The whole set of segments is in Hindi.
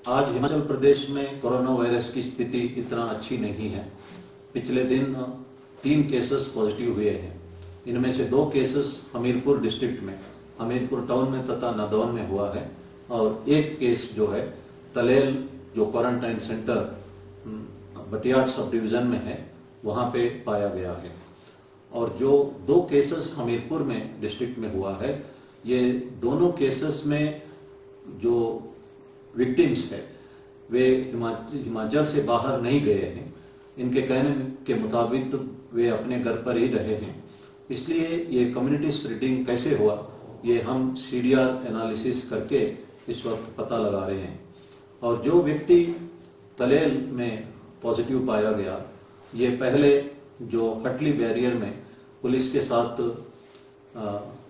आज हिमाचल प्रदेश में कोरोना वायरस की स्थिति इतना अच्छी नहीं है। पिछले दिन 3 केसेस पॉजिटिव हुए हैं। इनमें से 2 केसेस हमीरपुर डिस्ट्रिक्ट में, हमीरपुर टाउन में तथा नादौन में हुआ है और 1 केस जो है तलेल जो क्वारंटाइन सेंटर बटियाट सब डिवीजन में है वहां पे पाया गया है। और जो 2 केसेस हमीरपुर में डिस्ट्रिक्ट में हुआ है, ये दोनों केसेस में जो विक्टिम्स है वे हिमाचल से बाहर नहीं गए हैं। इनके कहने के मुताबिक वे अपने घर पर ही रहे हैं। इसलिए ये कम्युनिटी स्प्रेडिंग कैसे हुआ ये हम सीडीआर एनालिसिस करके इस वक्त पता लगा रहे हैं। और जो व्यक्ति तलेल में पॉजिटिव पाया गया, ये पहले जो हटली बैरियर में पुलिस के साथ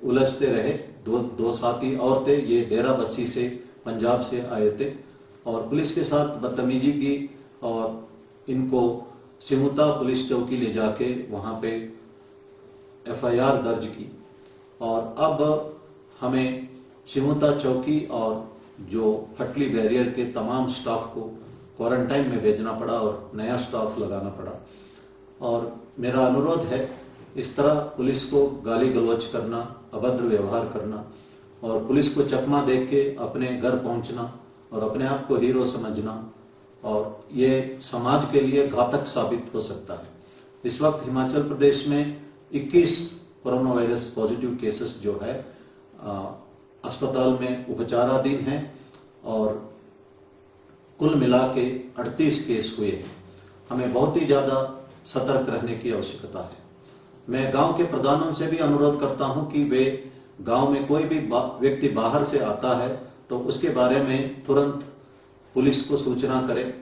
उलझते रहे। दो साथी और थे, ये डेरा बस्सी से पंजाब से आए थे और पुलिस के साथ बदतमीजी की और इनको सिमुता पुलिस चौकी ले जाके वहां पे एफआईआर दर्ज की। और अब हमें सिमुता चौकी और जो हटली बैरियर के तमाम स्टाफ को क्वारंटाइन में भेजना पड़ा और नया स्टाफ लगाना पड़ा। और मेरा अनुरोध है, इस तरह पुलिस को गाली गलौज करना, अभद्र व्यवहार करना और पुलिस को चकमा देख के अपने घर पहुंचना और अपने आप को हीरो समझना, और ये समाज के लिए घातक साबित हो सकता है। इस वक्त हिमाचल प्रदेश में 21 कोरोना वायरस पॉजिटिव केसेस जो है अस्पताल में उपचाराधीन हैं और कुल मिला के 38 केस हुए हैं। हमें बहुत ही ज्यादा सतर्क रहने की आवश्यकता है। मैं गांव के प्रधानों से भी अनुरोध करता हूं कि वे गांव में कोई भी व्यक्ति बाहर से आता है तो उसके बारे में तुरंत पुलिस को सूचना करें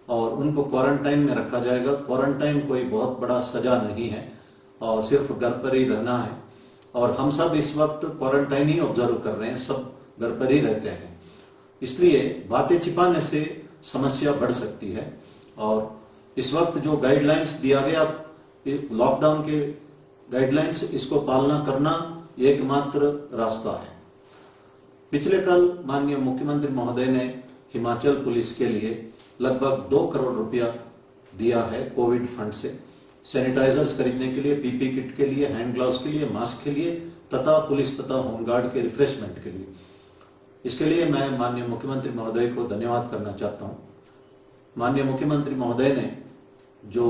और उनको क्वारंटाइन में रखा जाएगा। क्वारंटाइन कोई बहुत बड़ा सजा नहीं है और सिर्फ घर पर ही रहना है। और हम सब इस वक्त क्वारंटाइन ही ऑब्जर्व कर रहे हैं, सब घर पर ही रहते हैं। इसलिए बातें छिपाने से समस्या बढ़ सकती है। और इस वक्त जो गाइडलाइंस दिया गया, लॉकडाउन के गाइडलाइंस, इसको पालना करना एकमात्र रास्ता है। पिछले कल माननीय मुख्यमंत्री महोदय ने हिमाचल पुलिस के लिए लगभग 2 करोड़ रुपया दिया है कोविड फंड से, सैनिटाइजर्स खरीदने के लिए, पीपी किट के लिए, हैंड ग्लव्स के लिए, मास्क के लिए तथा पुलिस तथा होमगार्ड के रिफ्रेशमेंट के लिए। इसके लिए मैं माननीय मुख्यमंत्री महोदय को धन्यवाद करना चाहता हूं। माननीय मुख्यमंत्री महोदय ने जो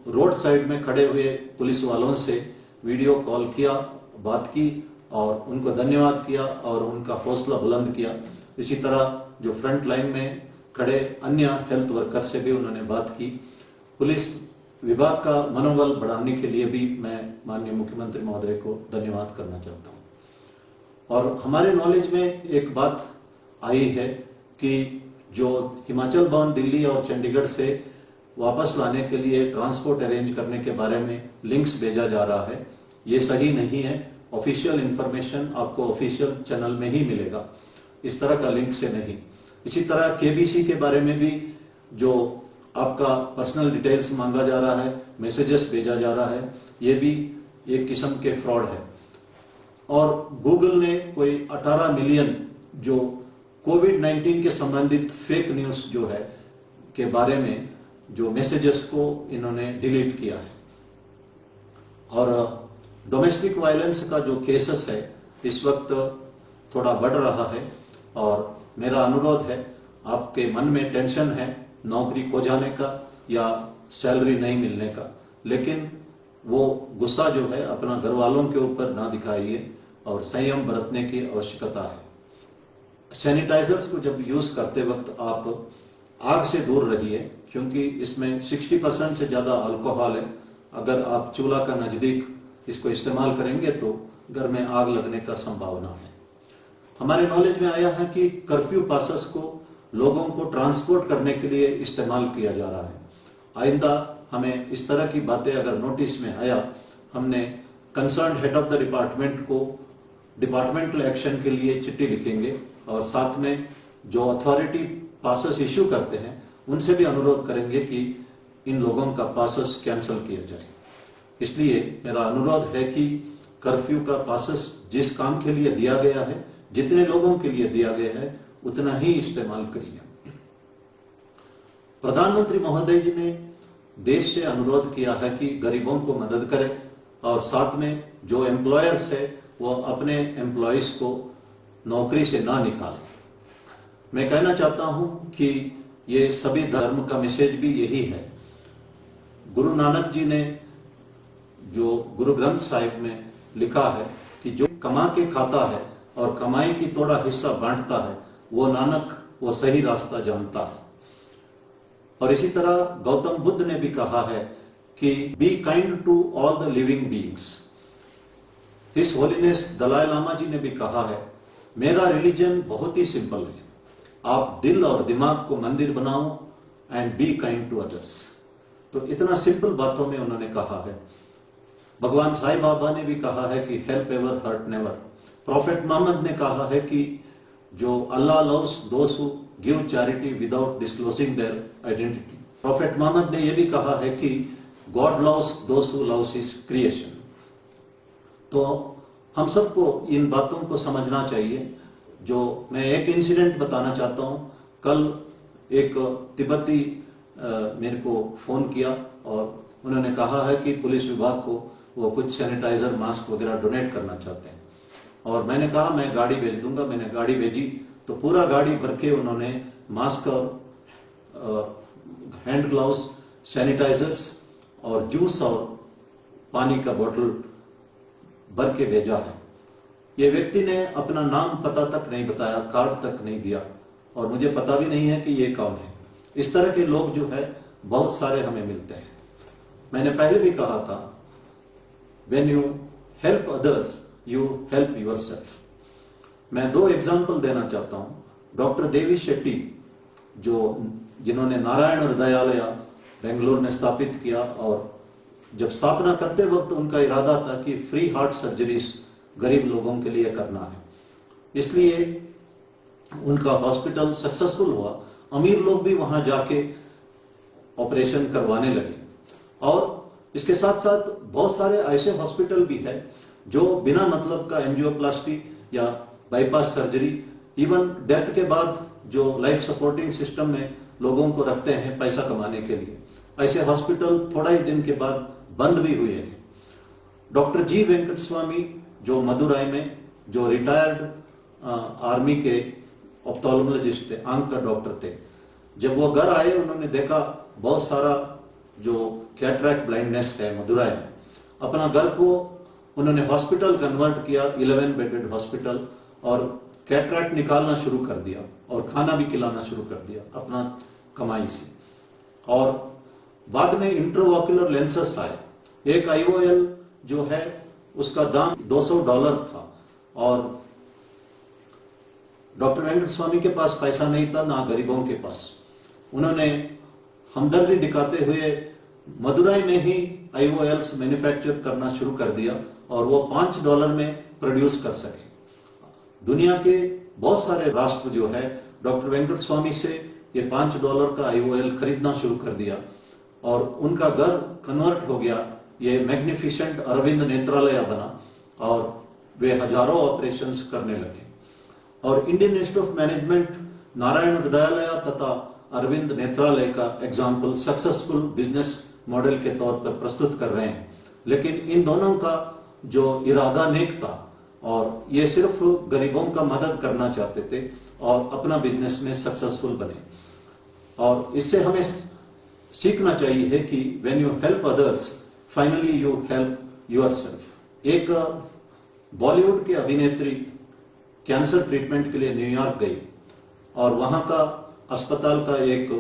रोड साइड में खड़े हुए पुलिस वालों से वीडियो कॉल किया, बात की और उनको धन्यवाद किया और उनका हौसला बुलंद किया। इसी तरह जो फ्रंट लाइन में खड़े अन्य हेल्थ वर्कर से भी उन्होंने बात की। पुलिस विभाग का मनोबल बढ़ाने के लिए भी मैं माननीय मुख्यमंत्री महोदय को धन्यवाद करना चाहता हूं। और हमारे नॉलेज में एक बात आई है कि जो हिमाचल बाउंड दिल्ली और चंडीगढ़ से वापस लाने के लिए ट्रांसपोर्ट अरेंज करने के बारे में लिंक्स भेजा जा रहा है, ये सही नहीं है। ऑफिशियल इंफॉर्मेशन आपको ऑफिशियल चैनल में ही मिलेगा, इस तरह का लिंक से नहीं। इसी तरह केबीसी के बारे में भी जो आपका पर्सनल डिटेल्स मांगा जा रहा है, मैसेजेस भेजा जा रहा है, ये भी एक किस्म के फ्रॉड है। और गूगल ने कोई 18 मिलियन जो कोविड-19 के संबंधित फेक न्यूज जो है के बारे में जो मैसेजेस को इन्होंने डिलीट किया है। और डोमेस्टिक वायलेंस का जो केसेस है इस वक्त थोड़ा बढ़ रहा है। और मेरा अनुरोध है, आपके मन में टेंशन है नौकरी खो जाने का या सैलरी नहीं मिलने का, लेकिन वो गुस्सा जो है अपना घर वालों के ऊपर ना दिखाइए और संयम बरतने की आवश्यकता है। सैनिटाइजर्स को जब यूज करते वक्त आप आग से दूर रहिए, क्योंकि इसमें 60% से ज्यादा अल्कोहल है। अगर आप चूल्हा का नजदीक इसको इस्तेमाल करेंगे तो घर में आग लगने का संभावना है। हमारे नॉलेज में आया है कि कर्फ्यू पासेस को लोगों को ट्रांसपोर्ट करने के लिए इस्तेमाल किया जा रहा है। आइंदा हमें इस तरह की बातें अगर नोटिस में आया, हमने concern head of the department को डिपार्टमेंटल एक्शन के लिए चिट्ठी लिखेंगे और साथ में जो अथॉरिटी पासेस इश्यू करते हैं उनसे भी अनुरोध करेंगे कि इन लोगों का पासेस कैंसिल किया जाए। इसलिए मेरा अनुरोध है कि कर्फ्यू का पासेस जिस काम के लिए दिया गया है, जितने लोगों के लिए दिया गया है, उतना ही इस्तेमाल करिए। प्रधानमंत्री महोदय जी ने देश से अनुरोध किया है कि गरीबों को मदद करें और साथ में जो एम्प्लॉयर्स है वो अपने एम्प्लॉयज को नौकरी से ना निकालें। मैं कहना चाहता हूं कि ये सभी धर्म का मैसेज भी यही है। गुरु नानक जी ने जो गुरु ग्रंथ साहिब में लिखा है कि जो कमा के खाता है और कमाई की थोड़ा हिस्सा बांटता है वो नानक वो सही रास्ता जानता है। और इसी तरह गौतम बुद्ध ने भी कहा है कि be kind to all the living beings. His holiness Dalai Lama ji ने भी कहा है मेरा रिलीजन बहुत ही सिंपल है, आप दिल और दिमाग को मंदिर बनाओ and be kind to others. तो इतना सिंपल बातों में उन्होंने कहा है। भगवान साईं बाबा ने भी कहा है कि help ever hurt never. Prophet Mohammad ने कहा है कि जो अल्लाह loves those who give charity without disclosing their identity. Prophet Mohammad ने यह भी कहा है कि God loves those who loves his creation. तो हम सबको इन बातों को समझना चाहिए। जो मैं एक इंसिडेंट बताना चाहता हूं। कल एक तिब्बती मेरे को फोन किया और उन्होंने कहा है कि पुलिस विभाग को वो कुछ सैनिटाइजर मास्क वगैरह डोनेट करना चाहते हैं और मैंने कहा मैं गाड़ी भेज दूंगा। मैंने गाड़ी भेजी तो पूरा गाड़ी भर के उन्होंने मास्क और हैंड ग्लव्स, सैनिटाइजर्स और जूस और पानी का बोतल भर के भेजा है। ये व्यक्ति ने अपना नाम पता तक नहीं बताया, कार्ड तक नहीं दिया और मुझे पता भी नहीं है कि ये कौन है। इस तरह के लोग जो है बहुत सारे हमें मिलते हैं। मैंने पहले भी कहा था when you help others you help yourself. मैं दो एग्जाम्पल देना चाहता हूं। डॉक्टर देवी शेट्टी जिन्होंने नारायण हृदयालय बेंगलुरु में स्थापित किया और जब स्थापना करते वक्त उनका इरादा था कि फ्री हार्ट सर्जरीज गरीब लोगों के लिए करना है, इसलिए उनका हॉस्पिटल सक्सेसफुल हुआ। अमीर लोग भी वहां जाके ऑपरेशन करवाने लगे और इसके साथ साथ बहुत सारे ऐसे हॉस्पिटल भी है जो बिना मतलब का एंजियोप्लास्टी या बाईपास सर्जरी, इवन डेथ के बाद जो लाइफ सपोर्टिंग सिस्टम में लोगों को रखते हैं पैसा कमाने के लिए, ऐसे हॉस्पिटल थोड़ा ही दिन के बाद बंद भी हुए हैं। डॉक्टर जी वेंकट स्वामी जो मदुराई में जो रिटायर्ड आर्मी के ऑप्थेल्मोलॉजिस्ट थे, आंख का डॉक्टर थे, जब वो घर आए उन्होंने देखा बहुत सारा जो कैटरैक्ट ब्लाइंडनेस है मदुराई में। अपना घर को उन्होंने हॉस्पिटल कन्वर्ट किया, 11 बेडेड हॉस्पिटल, और कैटरैक्ट निकालना शुरू कर दिया और खाना भी खिलाना शुरू कर दिया अपना कमाई से। और बाद में इंट्राओक्युलर लेंसेस आए। एक IOL जो है उसका दाम $200 था और डॉक्टर वेंकट स्वामी के पास पैसा नहीं था, ना गरीबों के पास। उन्होंने हमदर्दी दिखाते हुए मदुराई में ही IOLs मैन्युफैक्चर करना शुरू कर दिया और वो $5 में प्रोड्यूस कर सके। दुनिया के बहुत सारे राष्ट्र जो है डॉक्टर वेंकट स्वामी से ये $5 का IOL खरीदना शुरू कर दिया और उनका घर कन्वर्ट हो गया, ये मैग्निफिसेंट अरविंद नेत्रालय बना और वे हजारों ऑपरेशंस करने लगे। और Indian institute of management Narayan Hrudayalaya तथा अरविंद नेत्रालय का एग्जाम्पल सक्सेसफुल बिजनेस मॉडल के तौर पर प्रस्तुत कर रहे हैं। लेकिन इन दोनों का जो इरादा नेक था और ये सिर्फ गरीबों का मदद करना चाहते थे और अपना बिजनेस में सक्सेसफुल बने। और इससे हमें सीखना चाहिए कि when you help others finally you help yourself. एक बॉलीवुड की अभिनेत्री कैंसर ट्रीटमेंट के लिए न्यूयॉर्क गई और वहां का अस्पताल का एक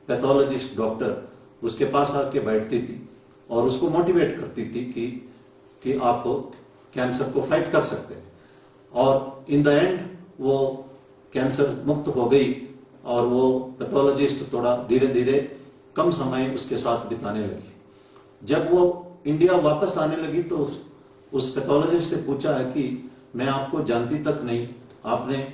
पैथोलॉजिस्ट डॉक्टर उसके पास आके बैठती थी और उसको मोटिवेट करती थी कि आप कैंसर को फाइट कर सकते हैं। और इन द एंड वो कैंसर मुक्त हो गई और वो पैथोलॉजिस्ट थोड़ा धीरे धीरे कम समय उसके साथ बिताने लगी। जब वो इंडिया वापस आने लगी तो उस पैथोलॉजिस्ट से पूछा है कि मैं आपको जानती तक नहीं, आपने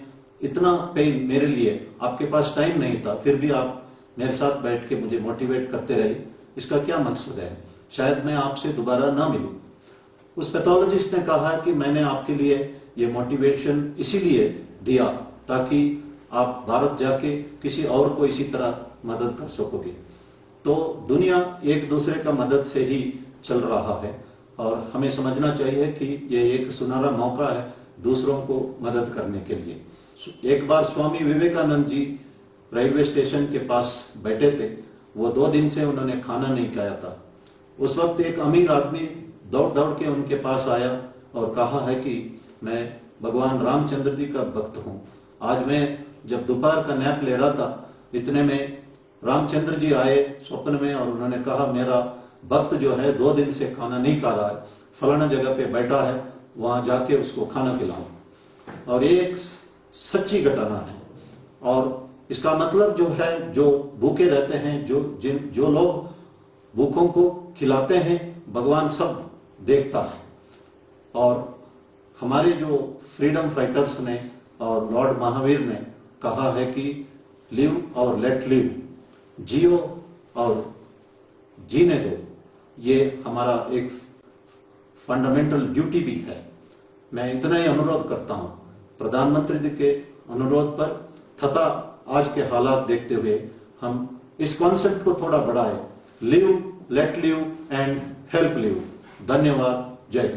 इतना पेन मेरे लिए, आपके पास टाइम नहीं था, फिर भी आप मेरे साथ बैठ के मुझे मोटिवेट करते रहे, इसका क्या मकसद है? शायद मैं आपसे दोबारा ना मिलूं। उस पैथोलॉजिस्ट ने कहा कि मैंने आपके लिए ये मोटिवेशन इसीलिए दिया ताकि आप भारत जाके किसी और को इसी तरह मदद कर सकोगे। तो दुनिया एक दूसरे का मदद से ही चल रहा है और हमें समझना चाहिए कि ये एक सुनहरा मौका है दूसरों को मदद करने के लिए। एक बार स्वामी विवेकानंद जी रेलवे स्टेशन के पास बैठे थे, वो 2 दिन से उन्होंने खाना नहीं खाया था। उस वक्त एक अमीर आदमी दौड़ दौड़ के उनके पास आया और कहा है कि मैं भगवान रामचंद्र जी का भक्त हूँ। आज मैं जब दोपहर का नैप ले रहा था, इतने में रामचंद्र जी आए स्वप्न में और उन्होंने कहा मेरा भक्त जो है 2 दिन से खाना नहीं खा रहा है, फलाना जगह पे बैठा है, वहां जाके उसको खाना खिलाओ। और ये एक सच्ची घटना है और इसका मतलब जो है, जो भूखे रहते हैं, जो लोग भूखों को खिलाते हैं, भगवान सब देखता है। और हमारे जो फ्रीडम फाइटर्स ने और लॉर्ड महावीर ने कहा है कि लिव और लेट लिव, जियो और जीने दो, ये हमारा एक फंडामेंटल ड्यूटी भी है। मैं इतना ही अनुरोध करता हूं प्रधानमंत्री जी के अनुरोध पर तथा आज के हालात देखते हुए हम इस कॉन्सेप्ट को थोड़ा बढ़ाएं, live, let live and help live. धन्यवाद। जय हिंद।